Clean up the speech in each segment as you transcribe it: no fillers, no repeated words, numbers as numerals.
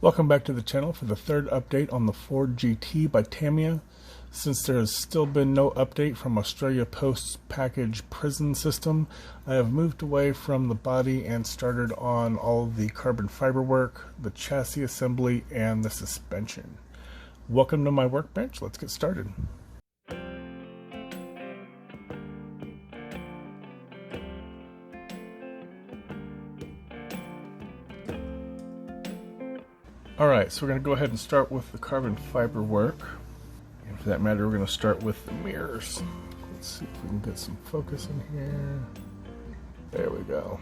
Welcome back to the channel for the third update on the Ford GT by Tamiya. Since there has still been no update from Australia Post's package prison system, I have moved away from the body and started on all the carbon fiber work, the chassis assembly, and the suspension. Welcome to my workbench. Let's get started. Alright, so we're going to go ahead and start with the carbon fiber work. And for that matter, we're going to start with the mirrors. Let's see if we can get some focus in here. There we go.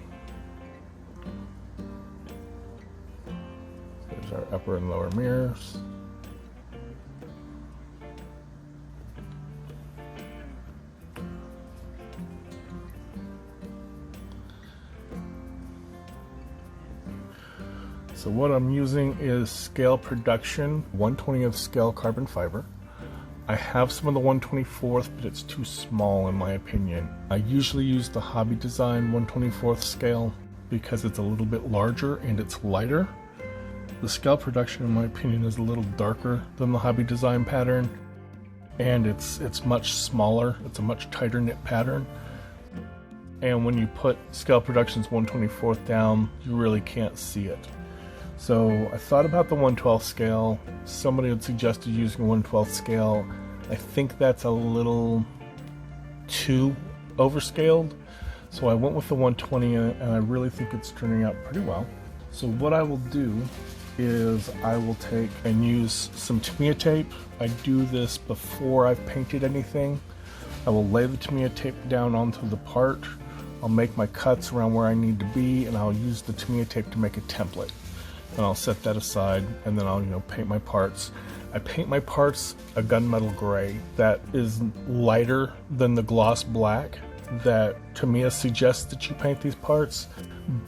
There's our upper and lower mirrors. So what I'm using is Scale Production 1/20th scale carbon fiber. I have some of the 1/24th, but it's too small in my opinion. I usually use the Hobby Design 1/24th scale because it's a little bit larger and it's lighter. The Scale Production, in my opinion, is a little darker than the Hobby Design pattern, and it's much smaller. It's a much tighter knit pattern. And when you put Scale Production's 1/24th down, you really can't see it. So I thought about the 1/12 scale. Somebody had suggested using 1/12 scale. I think that's a little too overscaled. So I went with the 1/20 and I really think it's turning out pretty well. So what I will do is I will take and use some Tamiya tape. I do this before I've painted anything. I will lay the Tamiya tape down onto the part. I'll make my cuts around where I need to be, and I'll use the Tamiya tape to make a template. And I'll set that aside, and then I'll paint my parts. I paint my parts a gunmetal gray that is lighter than the gloss black that Tamiya suggests that you paint these parts,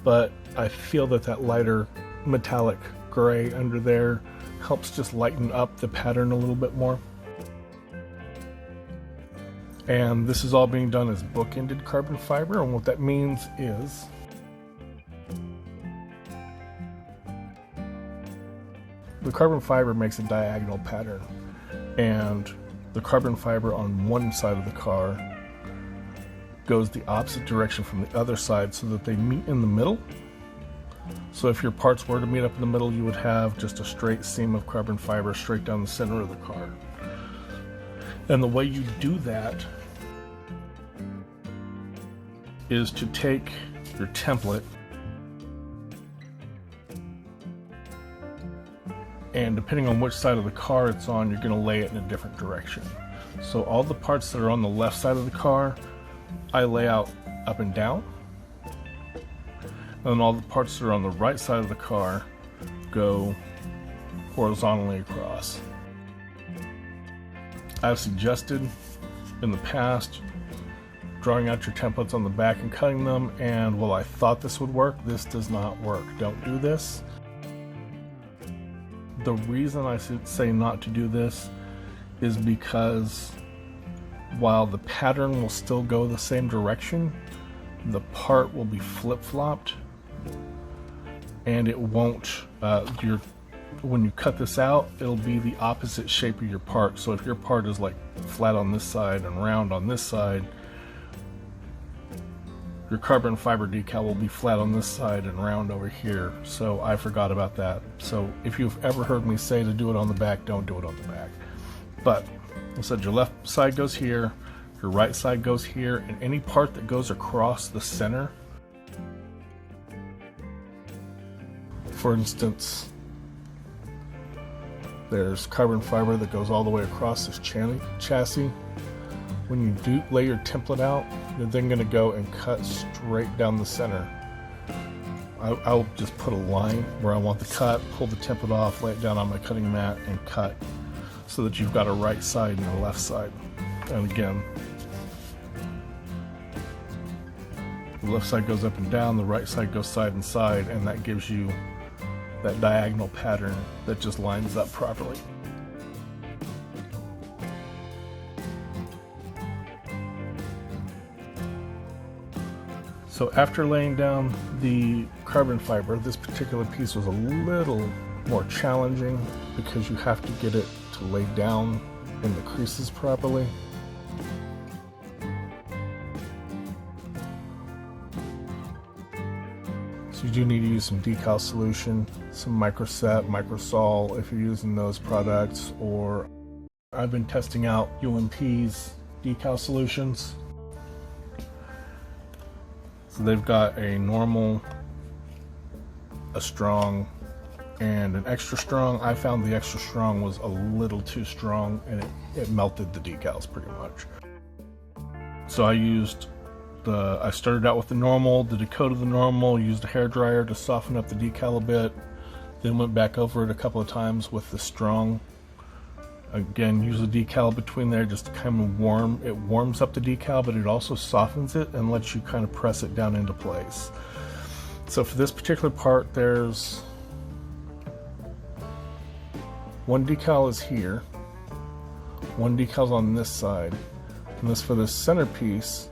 but I feel that that lighter metallic gray under there helps just lighten up the pattern a little bit more. And this is all being done as bookended carbon fiber, and what that means is the carbon fiber makes a diagonal pattern, and the carbon fiber on one side of the car goes the opposite direction from the other side so that they meet in the middle. So if your parts were to meet up in the middle, you would have just a straight seam of carbon fiber straight down the center of the car. And the way you do that is to take your template, and depending on which side of the car it's on, you're going to lay it in a different direction. So all the parts that are on the left side of the car, I lay out up and down. And then all the parts that are on the right side of the car go horizontally across. I've suggested in the past drawing out your templates on the back and cutting them, and while I thought this would work, this does not work. Don't do this. The reason I say not to do this is because while the pattern will still go the same direction, the part will be flip-flopped, and it won't, when you cut this out, it'll be the opposite shape of your part. So if your part is like flat on this side and round on this side, your carbon fiber decal will be flat on this side and round over here. So I forgot about that. So if you've ever heard me say to do it on the back, don't do it on the back. But I said your left side goes here, your right side goes here, and any part that goes across the center, for instance, there's carbon fiber that goes all the way across this chassis. When you do lay your template out, you're then going to go and cut straight down the center. I'll just put a line where I want the cut, pull the template off, lay it down on my cutting mat, and cut so that you've got a right side and a left side. And again, the left side goes up and down, the right side goes side and side, and that gives you that diagonal pattern that just lines up properly. So after laying down the carbon fiber, this particular piece was a little more challenging because you have to get it to lay down in the creases properly. So you do need to use some decal solution, some microset, microsol if you're using those products, or I've been testing out UMP's decal solutions. So they've got a normal, a strong, and an extra strong. I found the extra strong was a little too strong and it melted the decals pretty much. So I started out with the normal, the Dakota the normal, used a hairdryer to soften up the decal a bit, then went back over it a couple of times with the strong. Again, use the decal between there just to kind of warms up the decal, but it also softens it and lets you kind of press it down into place. So for this particular part, there's one decal is here, one decal's on this side, and this for this centerpiece,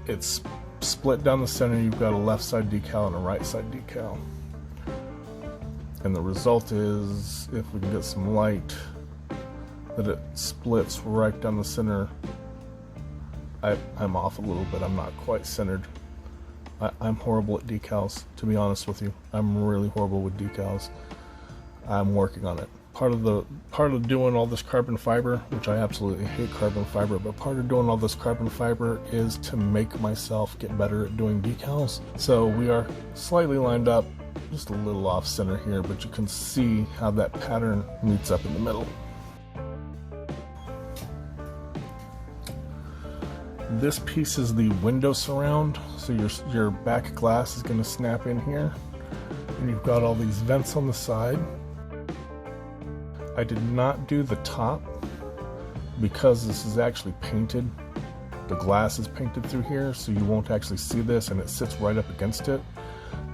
it's split down the center. You've got a left side decal and a right side decal. And the result is, if we can get some light, that it splits right down the center. I'm off a little bit. I'm not quite centered. I'm horrible at decals, to be honest with you. I'm really horrible with decals. I'm working on it. Part of doing all this carbon fiber, which I absolutely hate carbon fiber, but part of doing all this carbon fiber is to make myself get better at doing decals. So we are slightly lined up, just a little off center here, but you can see how that pattern meets up in the middle. This piece is the window surround, so your back glass is going to snap in here, and you've got all these vents on the side. I did not do the top because this is actually painted. The glass is painted through here, so you won't actually see this, and it sits right up against it.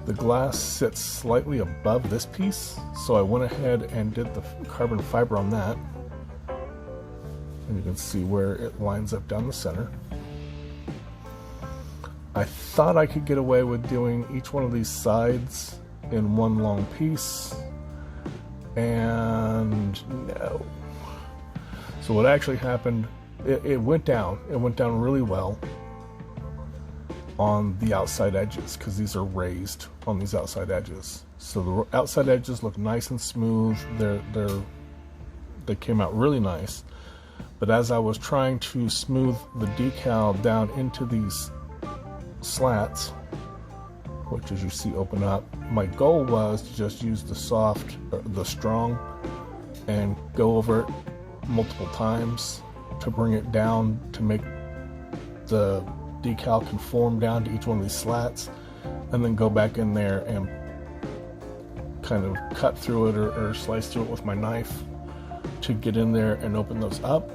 The glass sits slightly above this piece, so I went ahead and did the carbon fiber on that. And you can see where it lines up down the center. I thought I could get away with doing each one of these sides in one long piece, and no. So what actually happened, it went down really well on the outside edges, because these are raised on these outside edges. So the outside edges look nice and smooth. They came out really nice. But as I was trying to smooth the decal down into these slats, which as you see open up, my goal was to just use the strong and go over it multiple times to bring it down, to make the decal conform down to each one of these slats, and then go back in there and kind of cut through it or slice through it with my knife to get in there and open those up.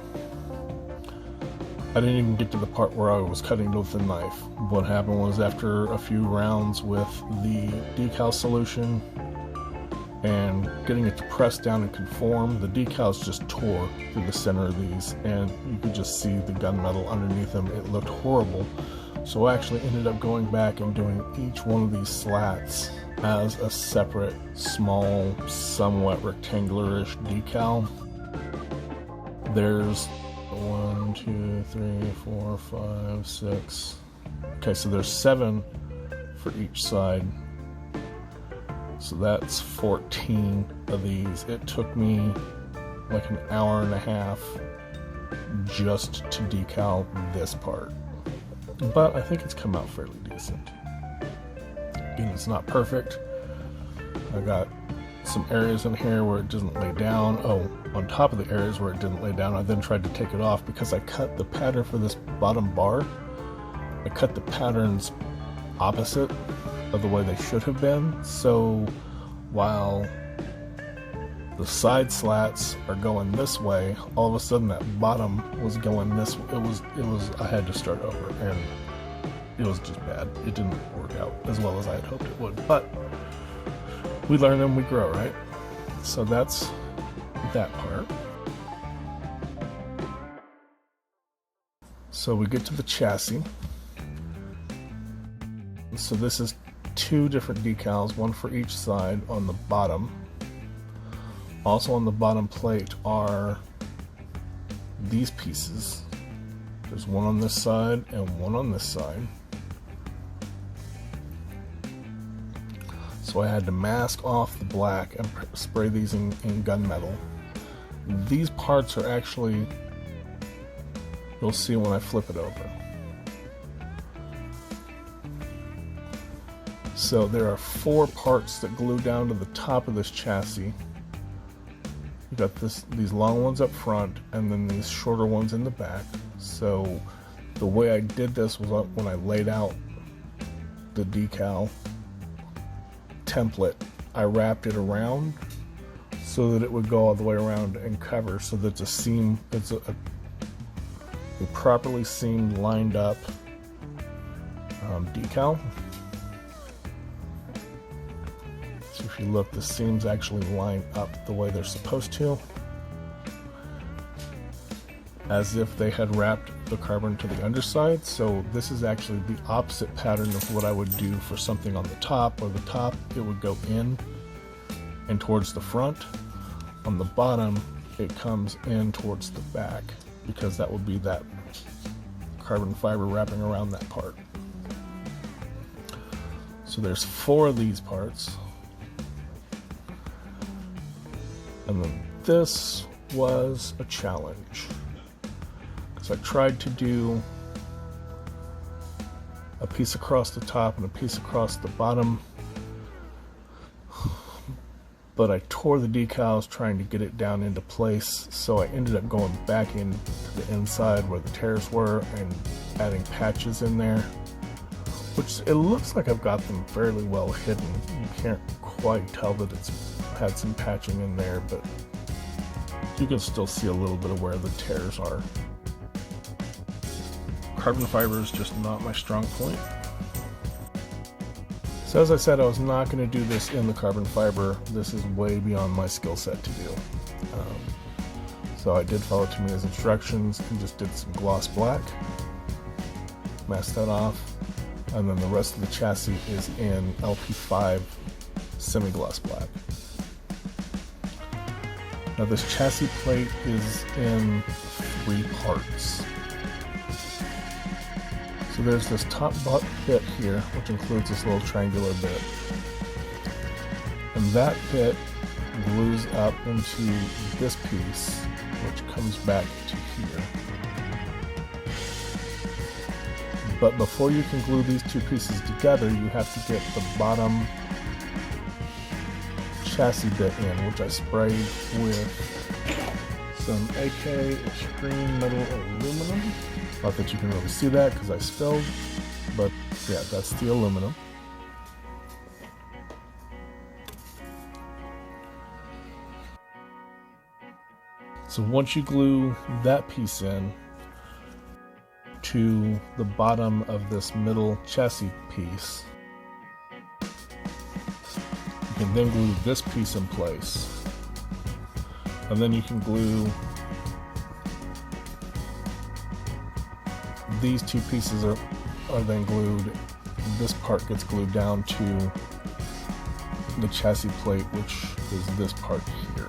I didn't even get to the part where I was cutting with the knife. What happened was, after a few rounds with the decal solution and getting it to press down and conform, the decals just tore through the center of these, and you could just see the gunmetal underneath them. It looked horrible. So I actually ended up going back and doing each one of these slats as a separate, small, somewhat rectangular-ish decal. There's 1, 2, 3, 4, 5, 6. Okay, so there's 7 for each side. So that's 14 of these. It took me like an hour and a half just to decal this part. But I think it's come out fairly decent. Again, it's not perfect. I got some areas in here where it doesn't lay down. Oh, on top of the areas where it didn't lay down, I then tried to take it off because I cut the pattern for this bottom bar. I cut the patterns opposite of the way they should have been. So while the side slats are going this way, all of a sudden that bottom was going this way. It was I had to start over, and it was just bad. It didn't work out as well as I had hoped it would, but we learn and we grow, right? So that's that part. So we get to the chassis. So this is two different decals, one for each side on the bottom. Also on the bottom plate are these pieces. There's one on this side and one on this side. So I had to mask off the black and spray these in gunmetal. These parts are actually, you'll see when I flip it over. So there are 4 parts that glue down to the top of this chassis. You got these long ones up front and then these shorter ones in the back. So the way I did this was when I laid out the decal template, I wrapped it around so that it would go all the way around and cover, so that it's a seam, it's a properly seamed, lined up decal. So if you look, the seams actually line up the way they're supposed to, as if they had wrapped the carbon to the underside. So this is actually the opposite pattern of what I would do for something on the top, where the top it would go in and towards the front. On the bottom it comes in towards the back, because that would be that carbon fiber wrapping around that part. So there's 4 of these parts. And then this was a challenge. So I tried to do a piece across the top and a piece across the bottom, but I tore the decals trying to get it down into place, so I ended up going back into the inside where the tears were and adding patches in there, which it looks like I've got them fairly well hidden. You can't quite tell that it's had some patching in there, but you can still see a little bit of where the tears are. Carbon fiber is just not my strong point. So as I said, I was not going to do this in the carbon fiber. This is way beyond my skill set to do. So I did follow Tamiya's instructions and just did some gloss black, masked that off, and then the rest of the chassis is in LP5 semi-gloss black. Now this chassis plate is in 3 parts. So there's this top bit here, which includes this little triangular bit. And that bit glues up into this piece, which comes back to here. But before you can glue these 2 pieces together, you have to get the bottom chassis bit in, which I sprayed with some AK Extreme Metal Aluminum. Not that you can really see that because I spilled, but yeah, that's the aluminum. So once you glue that piece in to the bottom of this middle chassis piece, you can then glue this piece in place, and then you can glue these 2 pieces are then glued. This part gets glued down to the chassis plate, which is this part here.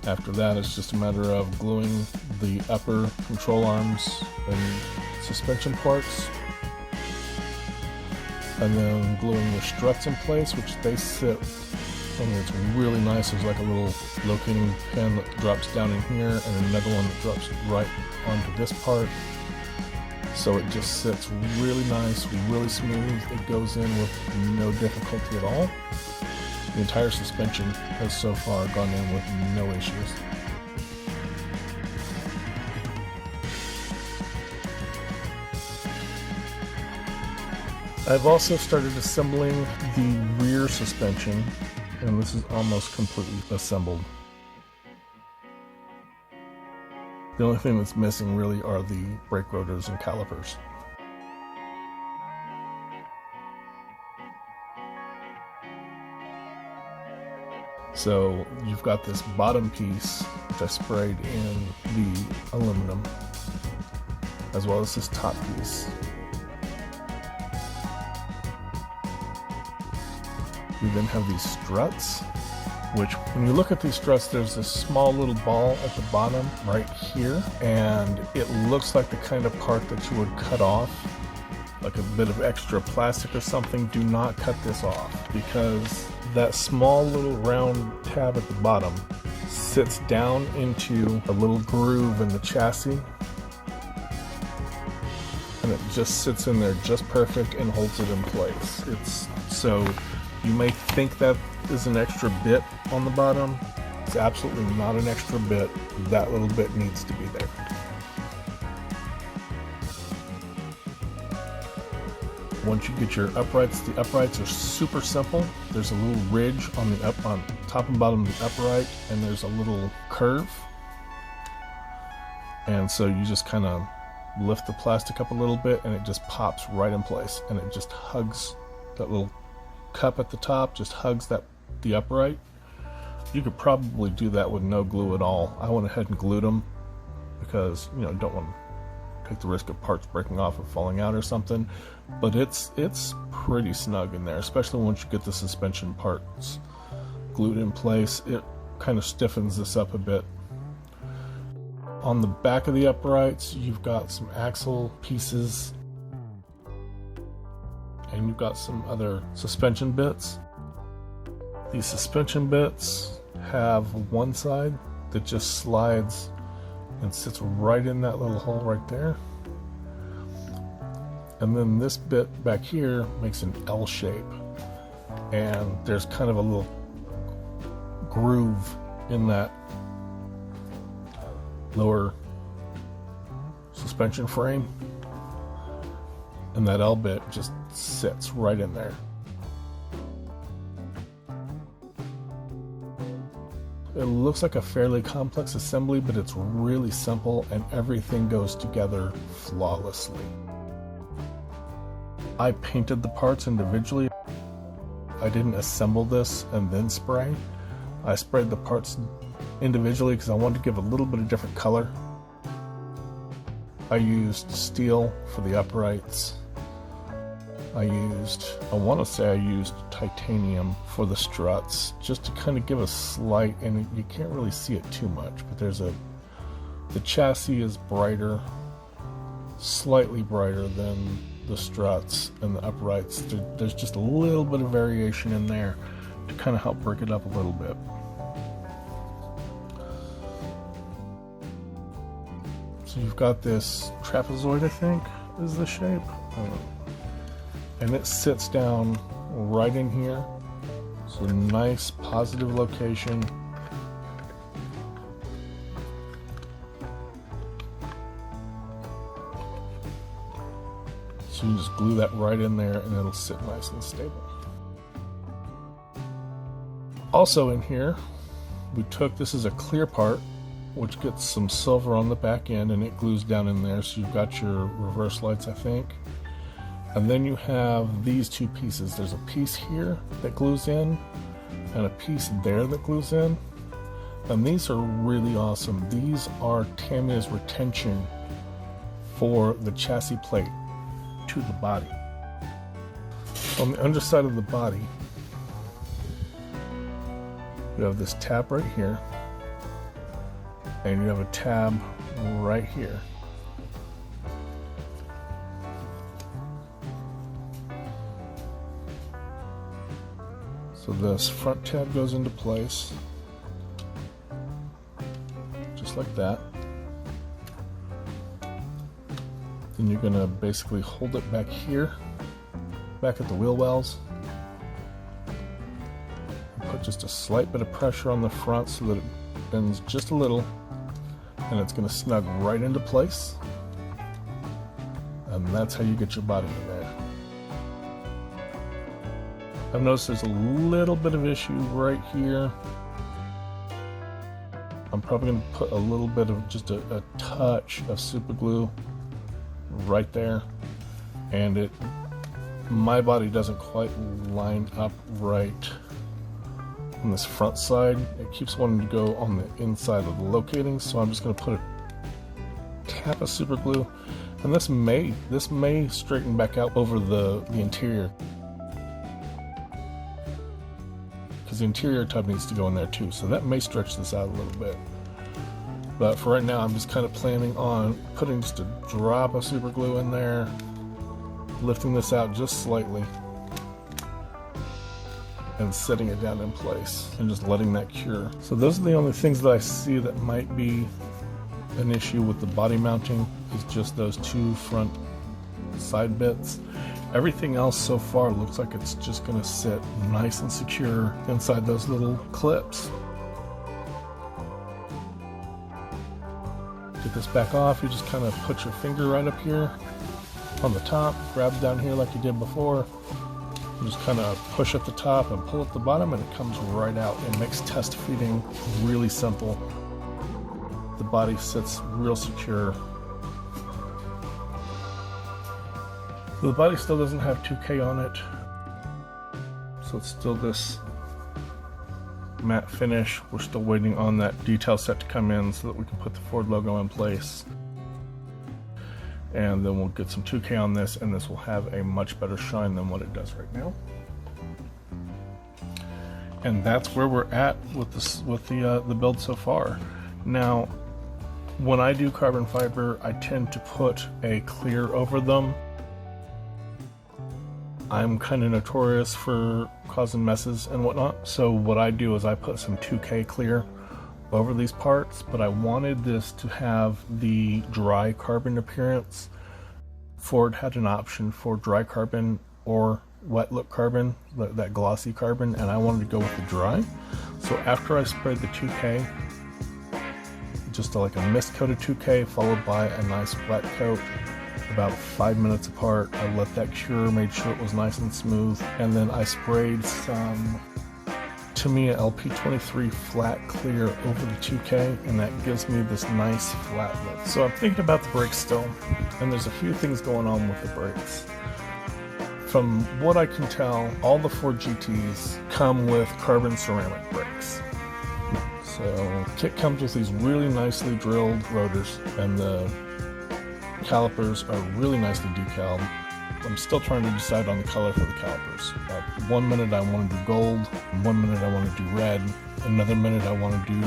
After that, it's just a matter of gluing the upper control arms and suspension parts, and then gluing the struts in place, which they sit, I mean, it's really nice. There's like a little locating pin that drops down in here and another one that drops right onto this part. So it just sits really nice, really smooth. It goes in with no difficulty at all. The entire suspension has so far gone in with no issues. I've also started assembling the rear suspension, and this is almost completely assembled. The only thing that's missing really are the brake rotors and calipers. So you've got this bottom piece, which I sprayed in the aluminum, as well as this top piece. We then have these struts, which when you look at these struts, there's this small little ball at the bottom right here, and it looks like the kind of part that you would cut off, like a bit of extra plastic or something. Do not cut this off, because that small little round tab at the bottom sits down into a little groove in the chassis, and it just sits in there just perfect and holds it in place. So you may think that is an extra bit on the bottom. It's absolutely not an extra bit. That little bit needs to be there. Once you get your uprights, the uprights are super simple. There's a little ridge on the on top and bottom of the upright, and there's a little curve. And so you just kind of lift the plastic up a little bit, and it just pops right in place, and it just hugs that little cup at the top, just hugs the upright. You could probably do that with no glue at all. I went ahead and glued them because, you know, don't want to take the risk of parts breaking off or falling out or something. But it's pretty snug in there, especially once you get the suspension parts glued in place. It kind of stiffens this up a bit. On the back of the uprights, you've got some axle pieces, and you've got some other suspension bits. These suspension bits have one side that just slides and sits right in that little hole right there. And then this bit back here makes an L shape, and there's kind of a little groove in that lower suspension frame, and that L bit just sits right in there. It looks like a fairly complex assembly, but it's really simple, and everything goes together flawlessly. I painted the parts individually. I didn't assemble this and then spray. I sprayed the parts individually because I wanted to give a little bit of different color. I used steel for the uprights. I want to say I used titanium for the struts, just to kind of give a slight, and you can't really see it too much, but the chassis is brighter, slightly brighter than the struts and the uprights. There's just a little bit of variation in there to kind of help break it up a little bit. So you've got this trapezoid, I think is the shape, and it sits down right in here. It's a nice positive location. So you just glue that right in there, and it'll sit nice and stable. Also in here, this is a clear part, which gets some silver on the back end, and it glues down in there. So you've got your reverse lights, I think. And then you have these two pieces. There's a piece here that glues in, and a piece there that glues in. And these are really awesome. These are Tamiya's retention for the chassis plate to the body. On the underside of the body, you have this tab right here, and you have a tab right here. So this front tab goes into place, just like that. Then you're going to basically hold it back here, back at the wheel wells. Put just a slight bit of pressure on the front so that it bends just a little, and it's going to snug right into place. And that's how you get your body in there. I've noticed there's a little bit of issue right here. I'm probably going to put a little bit of just a touch of super glue right there, and my body doesn't quite line up right on this front side. It keeps wanting to go on the inside of the locating, so I'm just going to put a tap of super glue, and this may straighten back out over the interior. because the interior tub needs to go in there too, so that may stretch this out a little bit. But for right now, I'm just kind of planning on putting just a drop of super glue in there, lifting this out just slightly, and setting it down in place, and just letting that cure. So those are the only things that I see that might be an issue with the body mounting, is just those two front side bits. Everything else so far looks like it's just going to sit nice and secure inside those little clips. Get this back off, you just kind of put your finger right up here on the top, grab down here like you did before, and just kind of push at the top and pull at the bottom, and it comes right out. It makes test feeding really simple. The body sits real secure. The body still doesn't have 2K on it, so it's still this matte finish. We're still waiting on that detail set to come in so that we can put the Ford logo in place, and then we'll get some 2K on this, and this will have a much better shine than what it does right now. And that's where we're at with this, with the build so far. Now, when I do carbon fiber, I tend to put a clear over them. I'm kind of notorious for causing messes and whatnot, so what I do is I put some 2K clear over these parts, but I wanted this to have the dry carbon appearance. Ford had an option for dry carbon or wet look carbon, that glossy carbon, and I wanted to go with the dry. So after I sprayed the 2K, just like a mist coated 2K followed by a nice wet coat, about 5 minutes apart. I let that cure, made sure it was nice and smooth, and then I sprayed some Tamiya LP23 flat clear over the 2K, and that gives me this nice flat look. So I'm thinking about the brakes still, and there's a few things going on with the brakes. From what I can tell, all the Ford GTs come with carbon ceramic brakes. So kit comes with these really nicely drilled rotors, and the calipers are really nicely decaled. I'm still trying to decide on the color for the calipers. 1 minute I want to do gold, 1 minute I want to do red, another minute I want to do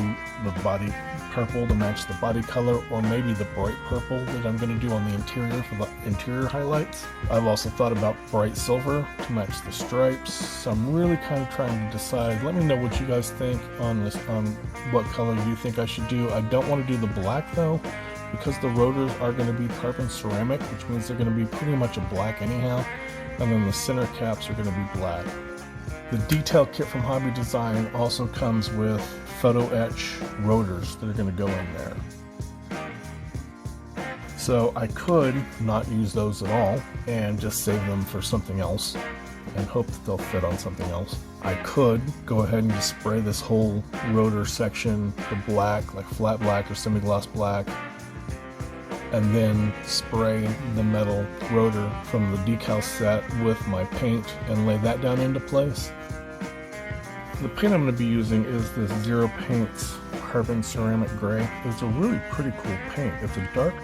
the body purple to match the body color, or maybe the bright purple that I'm going to do on the interior for the interior highlights. I've also thought about bright silver to match the stripes, so I'm really kind of trying to decide. Let me know what you guys think on this, on what color you think I should do. I don't want to do the black though, because the rotors are going to be carbon ceramic, which means they're going to be pretty much a black anyhow, and then the center caps are going to be black. The detail kit from Hobby Design also comes with photo etch rotors that are going to go in there. So I could not use those at all and just save them for something else and hope that they'll fit on something else. I could go ahead and just spray this whole rotor section to black, like flat black or semi-gloss black, and then spray the metal rotor from the decal set with my paint and lay that down into place. The paint I'm going to be using is this Zero Paints Carbon Ceramic Gray. It's a really pretty cool paint. It's a dark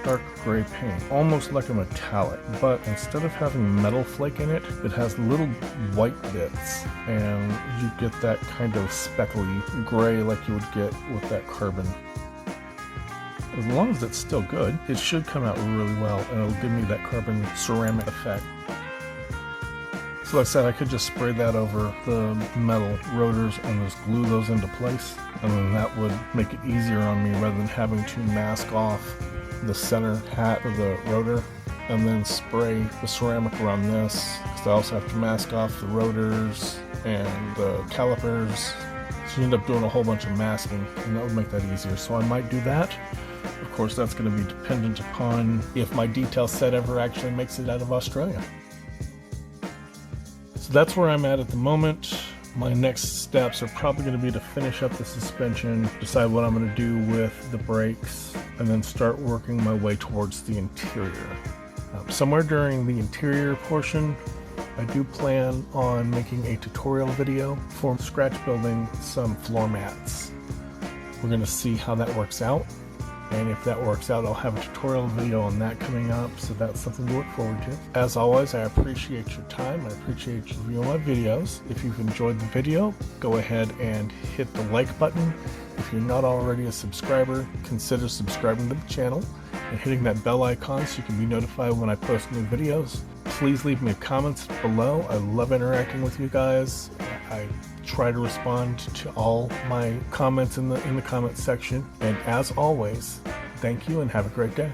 gray paint, almost like a metallic, but instead of having metal flake in it, it has little white bits, and you get that kind of speckly gray like you would get with that carbon. As long as it's still good, it should come out really well, and it'll give me that carbon ceramic effect. So like I said, I could just spray that over the metal rotors and just glue those into place, and then that would make it easier on me rather than having to mask off the center hat of the rotor and then spray the ceramic around this, because I also have to mask off the rotors and the calipers. So you end up doing a whole bunch of masking, and that would make that easier. So I might do that. Of course, that's going to be dependent upon if my detail set ever actually makes it out of Australia. So that's where I'm at the moment. My next steps are probably going to be to finish up the suspension, decide what I'm going to do with the brakes, and then start working my way towards the interior. Somewhere during the interior portion, I do plan on making a tutorial video for scratch building some floor mats. We're going to see how that works out, and if that works out, I'll have a tutorial video on that coming up, so that's something to look forward to. As always, I appreciate your time. I appreciate you viewing my videos. If you've enjoyed the video, go ahead and hit the like button. If you're not already a subscriber, consider subscribing to the channel and hitting that bell icon so you can be notified when I post new videos. Please leave me comments below. I love interacting with you guys. I try to respond to all my comments in the comment section. And as always, thank you and have a great day.